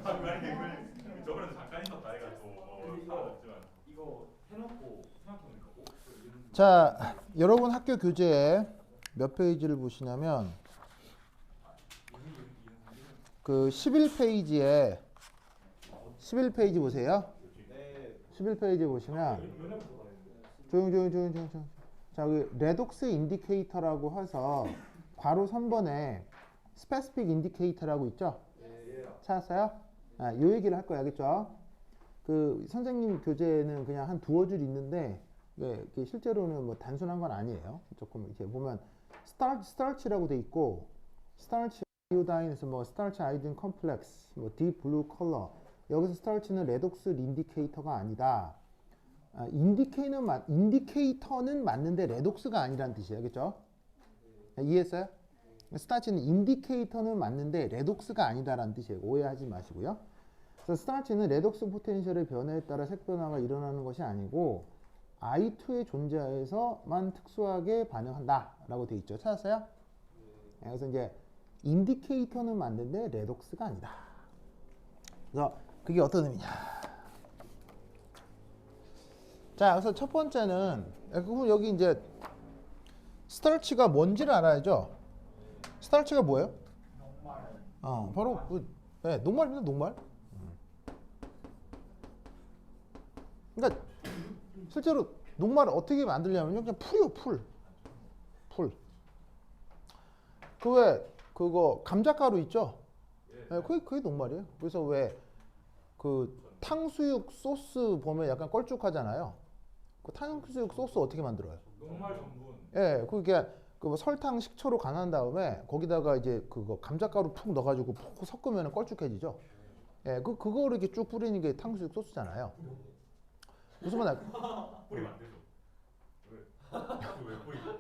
저번에도 잠깐 있었다 해가지고 사라졌지만 이거 해놓고 생각해보니까 자, 여러분 학교 교재에 몇 페이지를 보시냐면 그 11페이지에 11페이지 보세요. 11페이지 보시면 조용. 자, 여기 레독스 인디케이터라고 해서 바로 3번에 스페시픽 인디케이터라고 있죠? 찾았어요? 아, 요 얘기를 할 거예요. 알겠죠? 그 선생님 교재에는 그냥 한 두어 줄 있는데 이게 실제로는 뭐 단순한 건 아니에요. 조금 이렇게 보면 스타치라고 돼 있고 스타치 아이오다인에서 뭐 스타치 아이오딘 컴플렉스, 뭐 딥 블루 컬러. 여기서 스타치는 레독스 인디케이터가 아니다. 인디케이터는 맞는데 레독스가 아니라는 뜻이에요. 알겠죠? 이해했어요? 스타치는 인디케이터는 맞는데 레독스가 아니다라는 뜻이에요. 오해하지 마시고요. 그래서 스타치는 레독스 포텐셜의 변화에 따라 색 변화가 일어나는 것이 아니고 I2의 존재하에서만 특수하게 반응한다라고 돼 있죠. 찾았어요? 그래서 이제 인디케이터는 맞는데 레독스가 아니다. 그래서 그게 어떤 의미냐? 자, 그래서 첫 번째는 여기 이제 스타치가 뭔지를 알아야죠. 스타치가 뭐예요? 녹말. 바로 네, 녹말입니다. 녹말. 그러니까 실제로 녹말을 어떻게 만들냐면요, 그냥 풀이요, 풀. 그 왜 그거 감자가루 있죠? 네, 그게 녹말이에요. 그래서 왜 그 탕수육 소스 보면 약간 걸쭉하잖아요. 그 탕수육 소스 어떻게 만들어요? 녹말 전분. 예, 그게 그 설탕, 식초로 간한 다음에 거기다가 이제 그거 감자가루 푹 넣어가지고 푹 섞으면 걸쭉해지죠. 예, 그거를 이렇게 쭉 뿌리는 게 탕수육 소스잖아요. 무슨 말? 뿌리면 안 되죠. 왜 뿌리죠?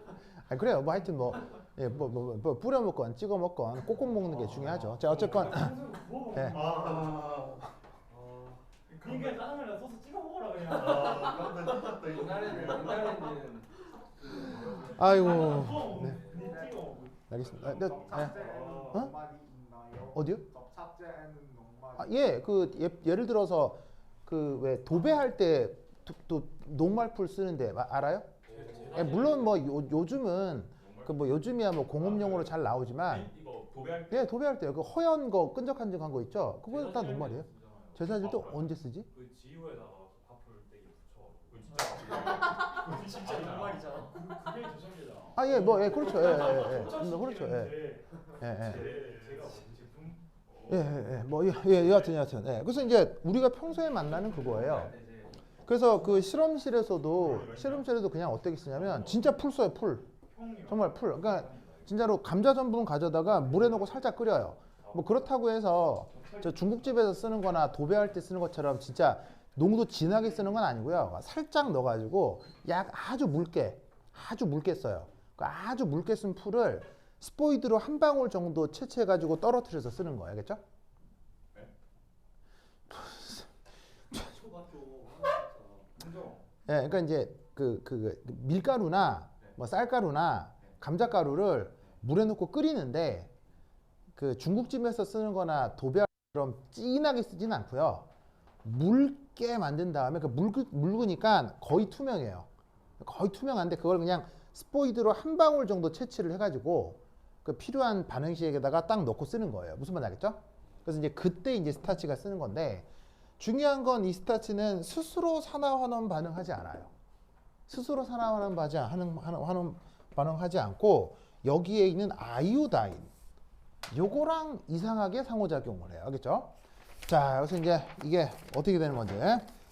아, 그래요. 뭐 하여튼 뭐 뿌려 먹건 찍어 먹건 꼭꼭 먹는 게 중요하죠. 자, 어쨌건 예. 그러니까 짜장면에 소스 찍어 먹어라 그냥. 옛날에는 아이고. 네. 알겠습니다. 녹말이 어디요? 접착제에는 녹말이 아, 예, 예를 들어서 그 왜 도배할 때 또 녹말풀 쓰는데 알아요? 예, 물론 뭐 요즘은 그 뭐 요즘이야 뭐 공업용으로 잘 나오지만 이거 도배할 때 예, 도배할 때 그 허연 거 끈적끈적한 거 있죠? 그거 다 녹말이에요. 제사질도 언제 쓰지? 그 지우에다가 밥풀 떼기 붙여. 그거 진짜 녹말이잖아. 그게 조선이잖아. 아, 예, 뭐, 예, 그렇죠. 그렇죠. 제가 제품 뭐, 여하튼. 예. 그래서 이제 우리가 평소에 만나는 그거예요. 그래서 그 실험실에서도 그냥 어떻게 쓰냐면 진짜 풀 써요, 풀. 정말 풀. 그러니까 진짜로 감자 전분 가져다가 물에 넣고 살짝 끓여요. 뭐 그렇다고 해서 저 중국집에서 쓰는 거나 도배할 때 쓰는 것처럼 진짜 농도 진하게 쓰는 건 아니고요. 살짝 넣어가지고 아주 묽게 써요. 아주 묽게 쓴 풀을 스포이드로 한 방울 정도 채취해가지고 떨어뜨려서 쓰는 거예요. 알겠죠? 예, 그러니까 이제 그 밀가루나 뭐 쌀가루나 감자가루를 물에 넣고 끓이는데 그 중국집에서 쓰는 거나 도배처럼 진하게 쓰진 않고요. 묽게 만든 다음에 묽으니까 거의 투명해요. 거의 투명한데 그걸 그냥 스포이드로 한 방울 정도 채취를 해가지고 그 필요한 반응식에다가 딱 넣고 쓰는 거예요. 무슨 말인지 알겠죠? 그래서 이제 그때 이제 스타치가 쓰는 건데 중요한 건 이 스타치는 스스로 산화환원 반응하지 않아요. 스스로 산화환원 반응하지 않고 여기에 있는 아이오다인 요거랑 이상하게 상호작용을 해요. 알겠죠? 자, 그래서 이제 이게 어떻게 되는 건지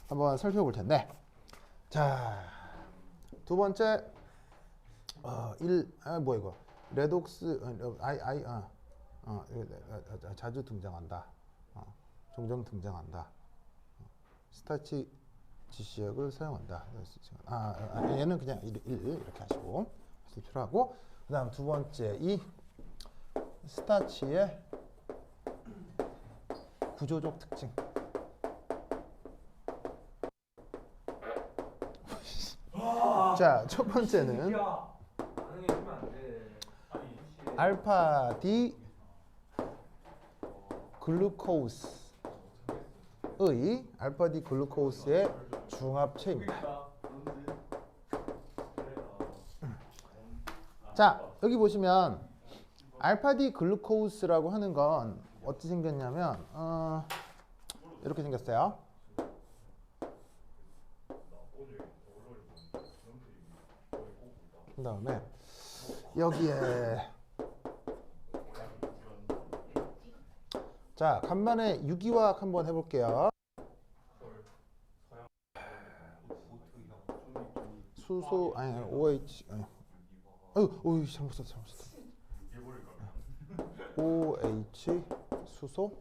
한번 살펴볼 텐데 자, 두 번째 뭐야 이거 레독스 자주 등장한다. 종종 등장한다. 스타치 지시약을 사용한다. 얘는 그냥 1 이렇게 하시고 필요하고 그 다음 두 번째 이 스타치의 구조적 특징. 자, 첫 번째는 알파 D 글루코스 알파 D 글루코스의 중합체입니다. 자, 여기 보시면 알파 D 글루코스라고 하는 건 어떻게 생겼냐면 이렇게 생겼어요. 그 다음에 여기에 자, 간만에 유기화학 한번 해볼게요. 수소 아니 OH 아니. 어유 잘못 썼어. OH 수소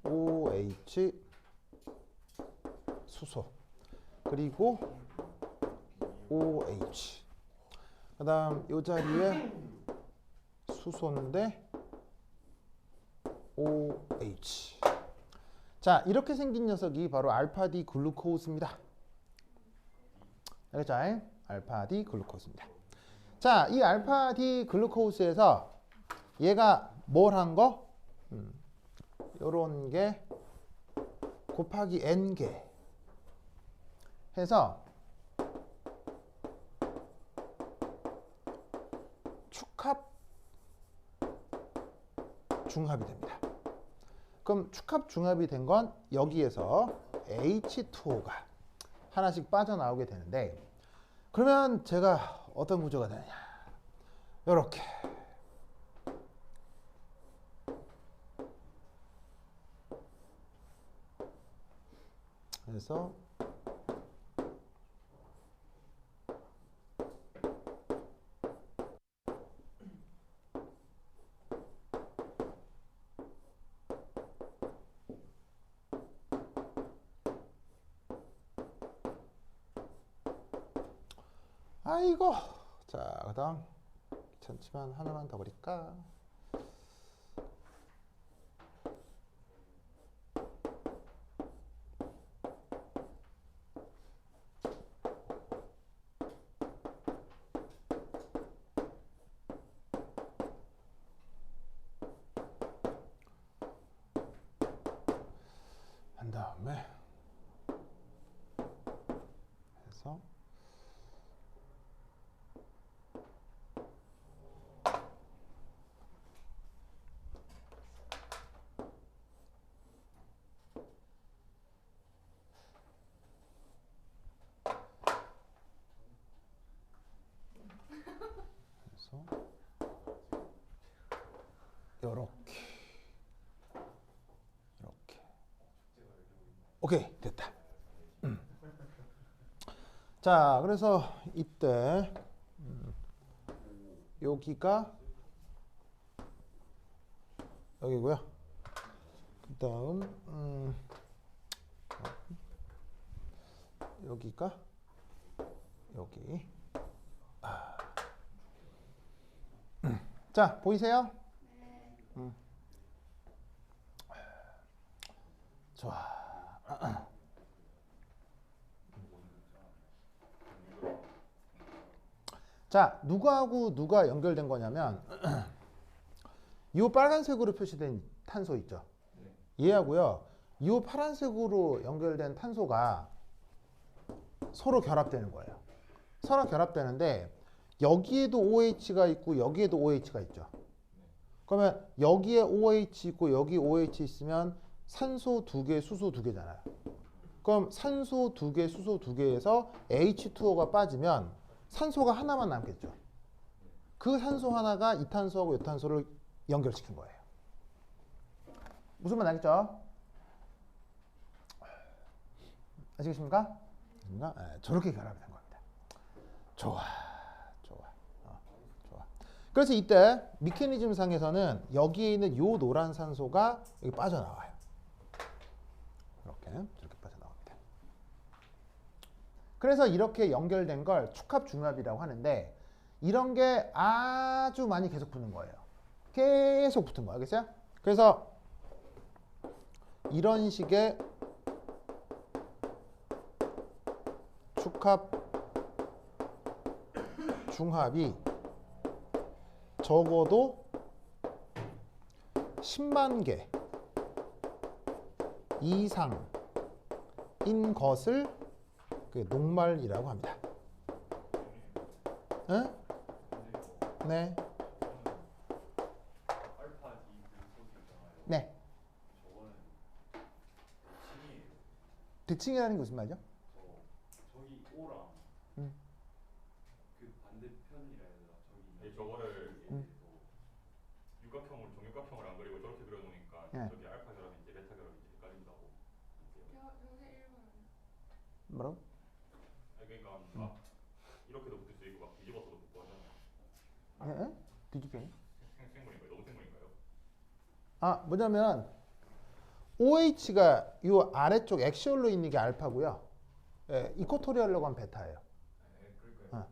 OH 수소 그리고 OH 그다음 요 자리에 수소인데 OH. 자, 이렇게 생긴 녀석이 바로 알파 D 글루코스입니다. 알겠죠? 알파 D 글루코스입니다. 자, 이 알파 D 글루코스에서 얘가 뭘 한 거? 요런 게 곱하기 N개 해서 축합 중합이 됩니다. 그럼 축합 중합이 된 건 여기에서 H2O가 하나씩 빠져나오게 되는데 그러면 제가 어떤 구조가 되느냐 이렇게 그래서 아이고 자 그다음 괜찮지만 하나만 더 그릴까 한 다음에 해서 요렇게 이렇게 오케이 됐다. 자 그래서 이때 여기가 여기고요. 그 다음 여기가 여기 자 보이세요? 좋아. 자, 누구하고 누가 연결된 거냐면 이 빨간색으로 표시된 탄소 있죠. 얘하고요. 이 파란색으로 연결된 탄소가 서로 결합되는 거예요. 서로 결합되는데 여기에도 OH가 있고 여기에도 OH가 있죠. 그러면 여기에 OH 있고 여기 OH 있으면 산소 2개, 수소 2개잖아요. 그럼 산소 2개, 수소 2개에서 H2O가 빠지면 산소가 하나만 남겠죠. 그 산소 하나가 이 탄소하고 이 탄소를 연결시킨 거예요. 무슨 말 알겠죠? 아시겠습니까? 네, 저렇게 결합이 된 겁니다. 좋아. 그래서 이때 미케니즘 상에서는 여기에 있는 요 노란 산소가 여기 빠져나와요. 이렇게 빠져나옵니다. 그래서 이렇게 연결된 걸 축합중합이라고 하는데 이런 게 아주 많이 계속 붙는 거예요. 계속 붙은 거 알겠어요? 그래서 이런 식의 축합중합이 적어도 10만 개 이상 것을 그 녹말이라고 합니다. 응? 네. 알파 D 글루코스 있잖아요. 네. 저거는 대칭이에요. 대칭이라는 게 무슨 말이죠? 저기 O랑 음. 그 반대편이라 해야 되나? 저기 저거를 음. 육각형으로 정육각형을 안 그리고 저렇게 그려놓으니까 네. 저기 알파 결합이 이제 베타 결합이 이제 헷갈린다고. 뭐라고? 아니, 그러니까 막 이렇게도 붙을 수 있고 막 뒤집어서도 붙고 하잖아요. 예? 뒤집기? 생물인가요? 너무 생물인가요? 아, 뭐냐면 OH가 이 아래쪽 액시얼로 있는 게 알파고요. 예, 이코토리얼로 가면 베타예요. 네, 그러니까요.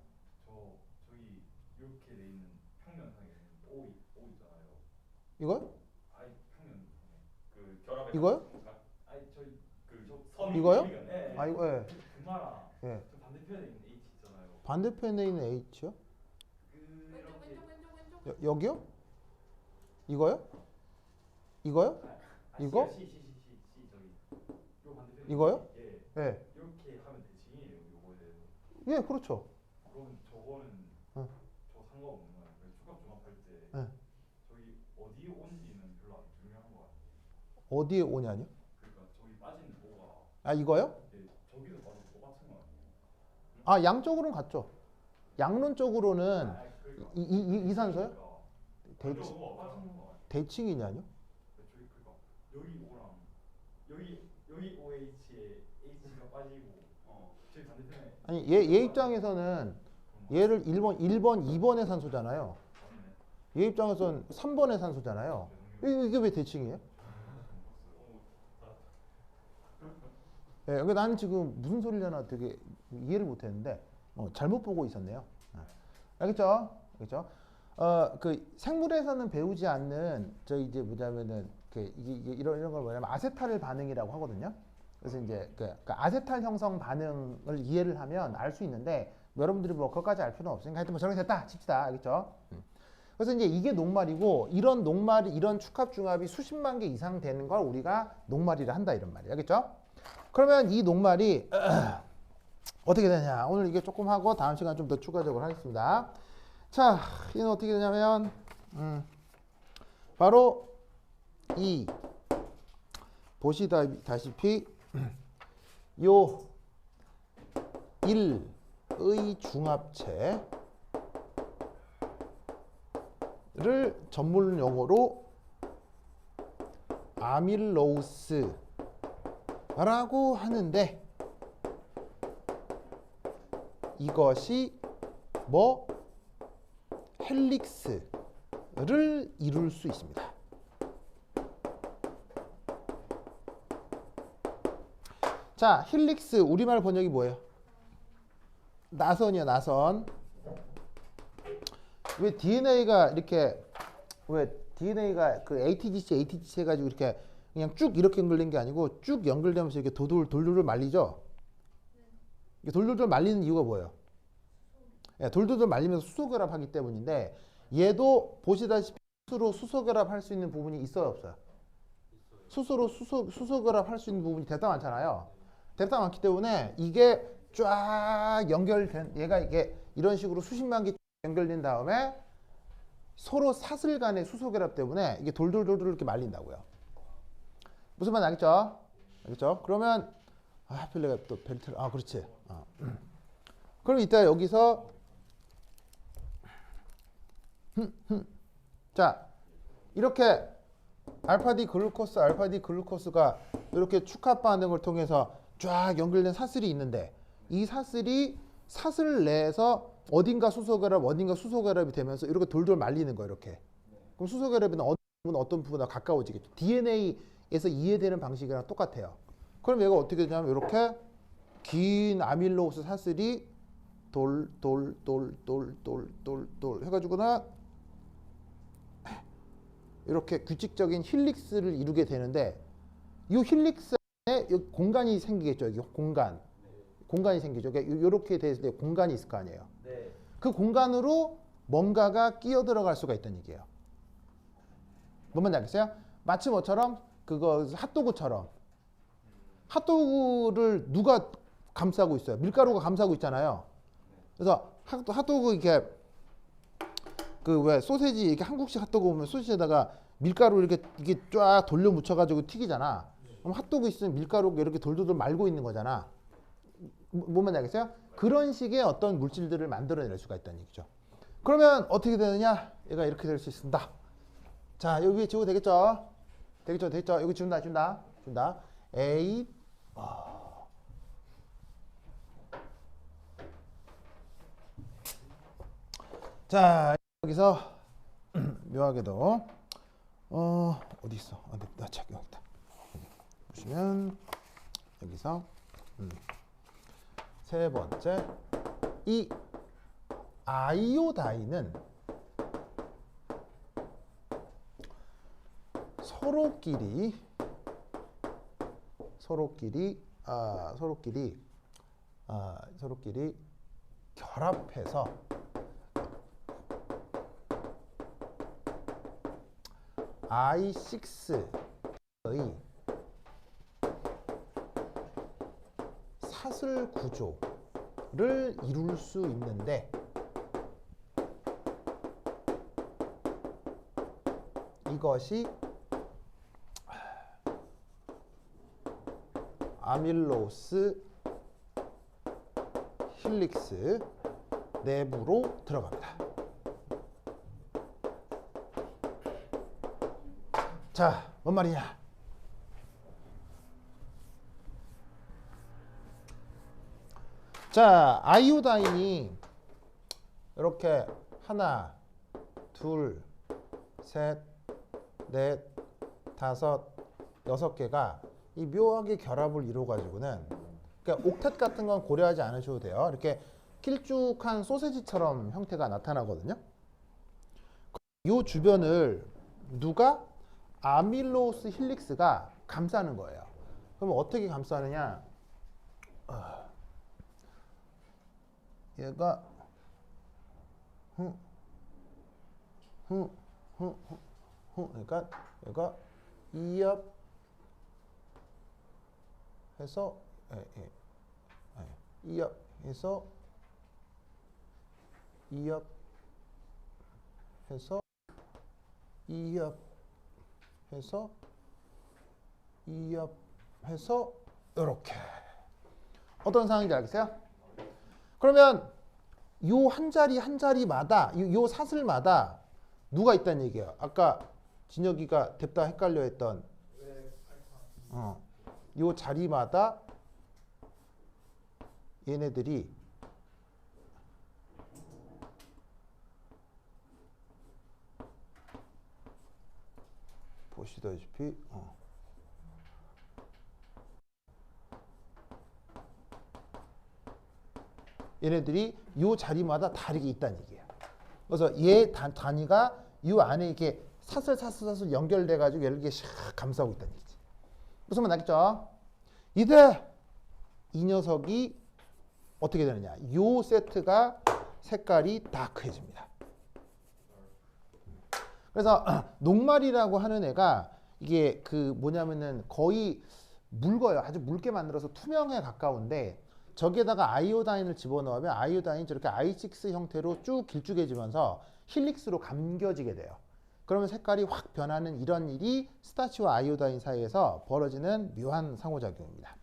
어. 저기 이렇게 돼 있는 평면상에 O 있잖아요. 이거요? 아이 평면 그 결합의 이거요? 가능성인가? 아니 저희 그저 섬이 이거요? 네. 아, 이거 예. 그 말아. 예. 저 반대편에 있는 H 있잖아요. 반대편에 있는 H요? 그렇게 여기요? 이거요? 이거요? 이거? C 저기 요 반대편에 이거요? 예. 예. 이렇게 하면 대칭이에요. 요거에 대해서. 예, 그렇죠. 그럼 저거는 어. 저 상관없는 거예요. 추가 종합할 때 네. 저기 어디에 온지는 별로 안 중요한 거 같아요. 어디에 오냐뇨? 그러니까 저기 빠진 뭐가 아, 이거요? 저기도 봐도 똑같은 거 아니에요? 아, 양쪽으로는 같죠. 양론적으로는 그러니까 이 산소요? 그러니까 대칭, 저거 똑같은 거 같아요. 대칭이냐뇨? 저기 그러니까 여기 O랑 여기 OH에 H가 빠지고 저기 반대편에 아니, 얘 입장에서는 얘를 1번, 2번의 산소잖아요. 얘 입장에서는 3번의 산소잖아요. 이게 왜 대칭이에요? 예, 그러니까 나는 지금 무슨 소리려나 되게 이해를 못했는데 잘못 보고 있었네요. 알겠죠? 알겠죠? 그 생물에서는 배우지 않는 저 이제 뭐냐면은 이게 이런 걸 뭐냐면 아세탈 반응이라고 하거든요. 그래서 이제 그 아세탈 형성 반응을 이해를 하면 알 수 있는데 여러분들이 뭐 그것까지 알 필요는 없으니까 하여튼 뭐 저렇게 됐다 칩시다. 알겠죠? 그래서 이제 이게 녹말이고 이런 축합 중합이 수십만 개 이상 되는 걸 우리가 녹말이라 한다 이런 말이에요. 알겠죠? 그러면 이 녹말이 어떻게 되냐? 오늘 이게 조금 하고 다음 시간 좀 더 추가적으로 하겠습니다. 자, 이는 어떻게 되냐면 바로 이 보시다시피 요 1의 중합체를 전문 용어로 아밀로우스라고 하는데 이것이 뭐 헬릭스를 이룰 수 있습니다. 자, 헬릭스 우리말 번역이 뭐예요? 나선이요, 나선. 왜 DNA가 이렇게 DNA가 그 ATGC 해가지고 이렇게 그냥 쭉 이렇게 연결된 게 아니고 쭉 연결되면서 이렇게 돌돌돌 말리죠? 이게 돌돌돌 말리는 이유가 뭐예요? 예, 돌돌돌 말리면서 수소결합하기 때문인데 얘도 보시다시피 스스로 수소결합할 수 있는 부분이 있어요, 없어요? 스스로 수소결합할 수 있는 부분이 대단 많잖아요. 대단 많기 때문에 이게 쫙 연결된 얘가 이게 이런 식으로 수십만 개 연결된 다음에 서로 사슬 간의 수소결합 때문에 이게 돌돌돌돌 이렇게 말린다고요. 무슨 말 알겠죠? 알겠죠? 그러면 하필 내가 또 벨트를 그렇지. 그럼 이따 여기서 자 이렇게 알파 D 글루코스가 이렇게 축합 반응을 통해서 쫙 연결된 사슬이 있는데 이 사슬이 사슬 내에서 어딘가 수소결합이 되면서 이렇게 돌돌 말리는 거예요. 이렇게. 그럼 수소결합은 어떤 부분과 가까워지겠죠. DNA에서 이해되는 방식이랑 똑같아요. 그럼 얘가 어떻게 되냐면 이렇게 긴 아밀로우스 사슬이 돌 해가지고나 이렇게 규칙적인 힐릭스를 이루게 되는데 이 힐릭스 안에 공간이 생기겠죠. 여기 공간이 생기죠. 이렇게 됐을 때 공간이 있을 거 아니에요. 네. 그 공간으로 뭔가가 끼어 들어갈 수가 있다는 얘기예요. 뭔 말인지 알겠어요? 마치 뭐처럼 그거 핫도그처럼 핫도그를 누가 감싸고 있어요? 밀가루가 감싸고 있잖아요. 그래서 핫도그 이렇게 그 왜 소세지 이렇게 한국식 핫도그 보면 소시지에다가 밀가루 이렇게 쫙 돌려 묻혀가지고 튀기잖아. 그럼 핫도그 있으면 밀가루가 이렇게 돌돌돌 말고 있는 거잖아. 뭔 알겠어요? 그런 식의 어떤 물질들을 만들어낼 수가 있다는 얘기죠. 그러면 어떻게 되느냐? 얘가 이렇게 될 수 있습니다. 자, 여기 위에 지워도 되겠죠? 되겠죠? 여기 지운다. A 자, 여기서 묘하게도 어디 있어? 나 책 여기 있다. 여기 보시면 여기서 세 번째 이 아이오다인은 서로끼리 결합해서 I6의 사슬 구조를 이룰 수 있는데 이것이 아밀로스 힐릭스 내부로 들어갑니다. 자, 뭔 말이냐? 자, 아이오다인이 이렇게 하나, 둘, 셋, 넷, 다섯, 여섯 개가 이 묘하게 결합을 이루어 가지고는 그러니까 옥텟 같은 건 고려하지 않으셔도 돼요. 이렇게 길쭉한 소세지처럼 형태가 나타나거든요. 이 주변을 누가 아밀로스 힐릭스가 감싸는 거예요. 그러면 어떻게 감싸느냐? 얘가 그러니까 얘가 이압 해서 이압해서 이렇게 어떤 상황인지 알겠어요? 그러면 요 한 자리마다 요 사슬마다 누가 있다는 얘기예요. 아까 진혁이가 뎁다 헷갈려 했던 요 자리마다 얘네들이 보시다시피 얘네들이 요 자리마다 다르게 있다는 얘기예요. 그래서 얘 단위가 요 안에 이렇게 사슬 연결돼 가지고 얘를 이렇게 샥 감싸고 있다는 얘기지. 무슨 말 나겠죠? 이때 이 녀석이 어떻게 되느냐? 요 세트가 색깔이 다크해집니다. 그래서 녹말이라고 하는 애가 이게 그 뭐냐면은 거의 묽어요. 아주 묽게 만들어서 투명에 가까운데 저기에다가 아이오다인을 집어넣으면 아이오다인이 저렇게 I6 형태로 쭉 길쭉해지면서 힐릭스로 감겨지게 돼요. 그러면 색깔이 확 변하는 이런 일이 스타치와 아이오다인 사이에서 벌어지는 묘한 상호작용입니다.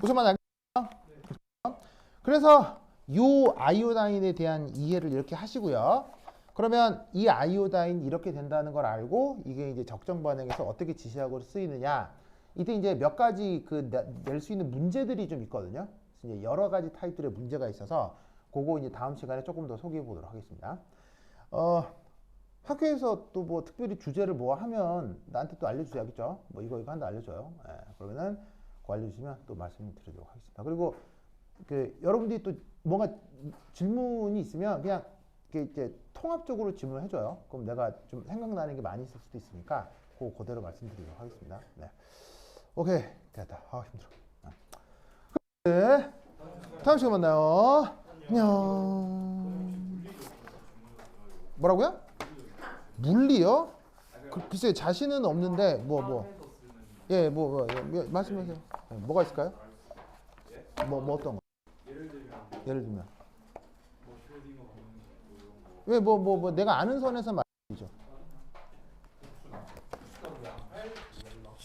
무슨 말 알겠죠? 그래서 이 아이오다인에 대한 이해를 이렇게 하시고요. 그러면 이 아이오다인 이렇게 된다는 걸 알고 이게 이제 적정 반응에서 어떻게 지시학으로 쓰이느냐? 이때 이제 몇 가지 그 낼 수 있는 문제들이 좀 있거든요. 이제 여러 가지 타입들의 문제가 있어서 그거 이제 다음 시간에 조금 더 소개해 보도록 하겠습니다. 학교에서 또 뭐 특별히 주제를 뭐 하면 나한테 또 알려주셔야겠죠. 뭐 이거 한다 알려줘요. 그러면은 그거 알려주시면 또 말씀드리도록 하겠습니다. 그리고 그 여러분들이 또 뭔가 질문이 있으면 그냥 이제 통합적으로 질문을 해줘요. 그럼 내가 좀 생각나는 게 많이 있을 수도 있으니까 그대로 말씀드리도록 하겠습니다. 네. 오케이 됐다. 힘들어. 네. 다음 시간 만나요. 안녕. 뭐라고요? 물리요? 글쎄 자신은 없는데 뭐 말씀하세요. 네, 뭐가 있을까요? 뭐 어떤 거? 예를 들면 예를 들면 뭐 슈딩어 방정식 뭐 이런 거. 왜 뭐 내가 아는 선에서 말이죠. 수가 왜안 팔? 연락.